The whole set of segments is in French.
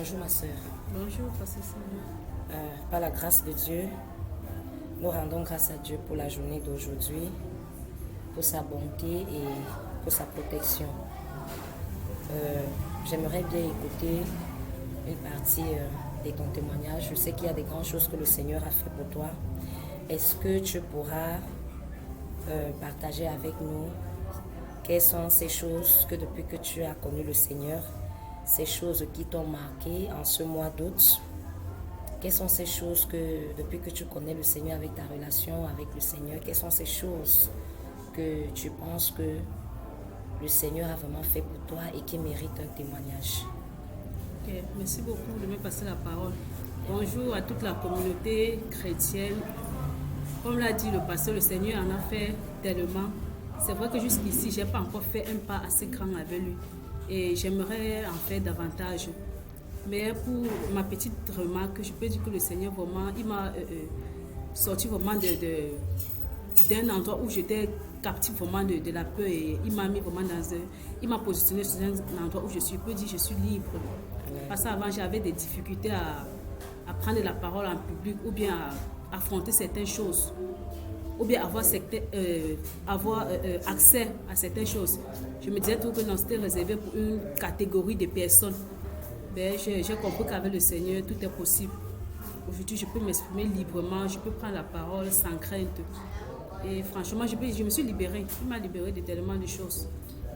Bonjour ma soeur. Bonjour, pasteur Samuel. Par la grâce de Dieu, nous rendons grâce à Dieu pour la journée d'aujourd'hui, pour sa bonté et pour sa protection. J'aimerais bien écouter une partie de ton témoignage. Je sais qu'il y a des grandes choses que le Seigneur a fait pour toi. Est-ce que tu pourras partager avec nous quelles sont ces choses que depuis que tu as connu le Seigneur, ces choses qui t'ont marqué en ce mois d'août? Quelles sont ces choses que depuis que tu connais le Seigneur, avec ta relation avec le Seigneur, quelles sont ces choses que tu penses que le Seigneur a vraiment fait pour toi et qui méritent un témoignage? Ok, merci beaucoup de me passer la parole. Bonjour à toute la communauté chrétienne. Comme l'a dit le pasteur, le Seigneur en a fait tellement. C'est vrai que jusqu'ici, je n'ai pas encore fait un pas assez grand avec lui. Et j'aimerais en faire davantage. Mais pour ma petite remarque, je peux dire que le Seigneur vraiment, il m'a sorti vraiment d'un endroit où j'étais captif vraiment de la peur, et il m'a mis vraiment il m'a positionné sur un endroit où je peux dire je suis libre. Parce qu'avant j'avais des difficultés à prendre la parole en public, ou bien à affronter certaines choses, ou bien avoir accès à certaines choses. Je me disais toujours que non, c'était réservé pour une catégorie de personnes. Ben, j'ai compris qu'avec le Seigneur, tout est possible. Aujourd'hui, je peux m'exprimer librement, je peux prendre la parole sans crainte. Et franchement, je me suis libérée. Il m'a libérée de tellement de choses.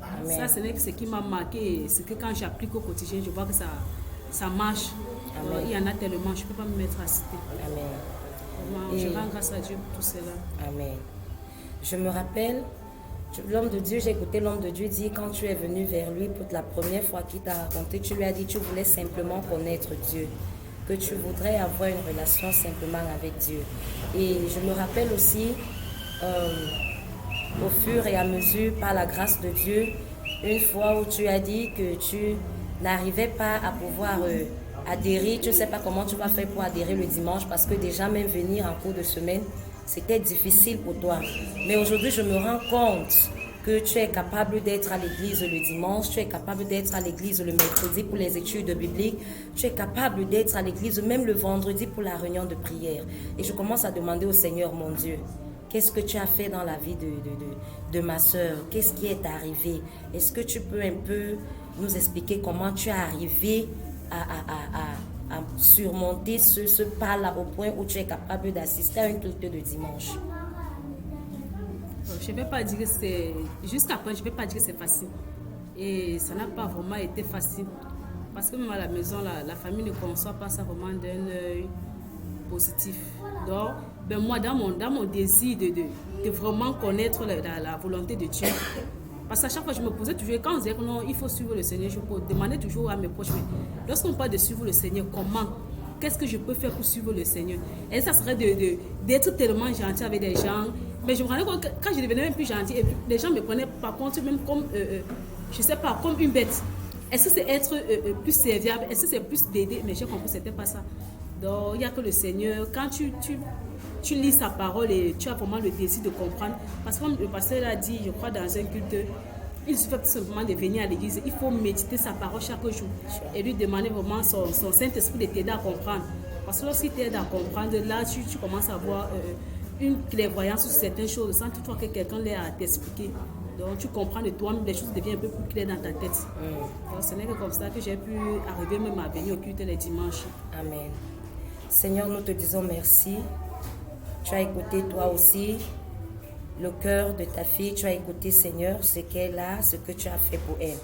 Amen. Ça, ce n'est que ce qui m'a marqué. C'est que quand j'applique au quotidien, je vois que ça marche. Il y en a tellement, je ne peux pas me mettre à citer. Amen. Je rends grâce à Dieu pour tout cela. Amen. Je me rappelle, l'homme de Dieu, j'ai écouté l'homme de Dieu dire, quand tu es venu vers lui pour la première fois qu'il t'a raconté, tu lui as dit que tu voulais simplement connaître Dieu, que tu voudrais avoir une relation simplement avec Dieu. Et je me rappelle aussi, au fur et à mesure, par la grâce de Dieu, une fois où tu as dit que tu n'arrivais pas à pouvoir adhérer, tu ne sais pas comment tu vas faire pour adhérer le dimanche, parce que déjà même venir en cours de semaine, c'était difficile pour toi. Mais aujourd'hui, je me rends compte que tu es capable d'être à l'église le dimanche, tu es capable d'être à l'église le mercredi pour les études bibliques, tu es capable d'être à l'église même le vendredi pour la réunion de prière. Et je commence à demander au Seigneur, mon Dieu, qu'est-ce que tu as fait dans la vie de ma soeur? Qu'est-ce qui est arrivé? Est-ce que tu peux un peu nous expliquer comment tu es arrivé à surmonter ce pas-là au point où tu es capable d'assister à un culte de dimanche? Je ne vais pas dire que c'est... Jusqu'à présent, je ne vais pas dire que c'est facile. Et ça n'a pas vraiment été facile. Parce que même à la maison, la famille ne conçoit pas ça vraiment d'un œil positif. Donc, moi, dans mon désir de vraiment connaître la volonté de Dieu, parce qu'à chaque fois, je me posais toujours, quand on disait que non, il faut suivre le Seigneur, je demandais toujours à mes proches, mais lorsqu'on parle de suivre le Seigneur, comment? Qu'est-ce que je peux faire pour suivre le Seigneur? Et ça serait d'être tellement gentil avec des gens. Mais je me rendais compte que quand je devenais même plus gentil, et les gens me prenaient par contre même comme, je sais pas, comme une bête. Est-ce que c'est être plus serviable? Est-ce que c'est plus d'aider? Mais j'ai compris que c'était pas ça. Donc, il n'y a que le Seigneur. Quand tu lis sa parole et tu as vraiment le désir de comprendre. Parce que comme le pasteur l'a dit, je crois, dans un culte, il suffit simplement de venir à l'église. Il faut méditer sa parole chaque jour et lui demander vraiment son Saint-Esprit de t'aider à comprendre. Parce que lorsqu'il t'aide à comprendre, là, tu commences à avoir une clairvoyance sur certaines choses sans toutefois que quelqu'un l'ait à t'expliquer. Donc, tu comprends de toi-même, les choses deviennent un peu plus claires dans ta tête. Donc, ce n'est que comme ça que j'ai pu arriver même à venir au culte les dimanches. Amen. Seigneur, nous te disons merci. Tu as écouté toi aussi le cœur de ta fille. Tu as écouté, Seigneur, ce qu'elle a, ce que tu as fait pour elle.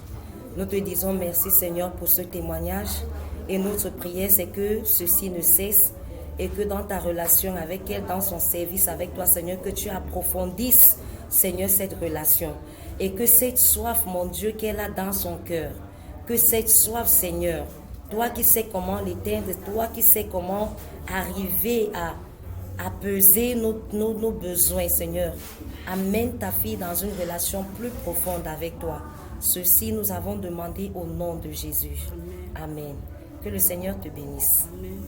Nous te disons merci, Seigneur, pour ce témoignage. Et notre prière, c'est que ceci ne cesse et que dans ta relation avec elle, dans son service avec toi, Seigneur, que tu approfondisses, Seigneur, cette relation. Et que cette soif, mon Dieu, qu'elle a dans son cœur, que cette soif, Seigneur, toi qui sais comment l'éteindre, toi qui sais comment arriver à peser nos besoins, Seigneur. Amène ta fille dans une relation plus profonde avec toi. Ceci, nous avons demandé au nom de Jésus. Amen. Que le Seigneur te bénisse. Amen.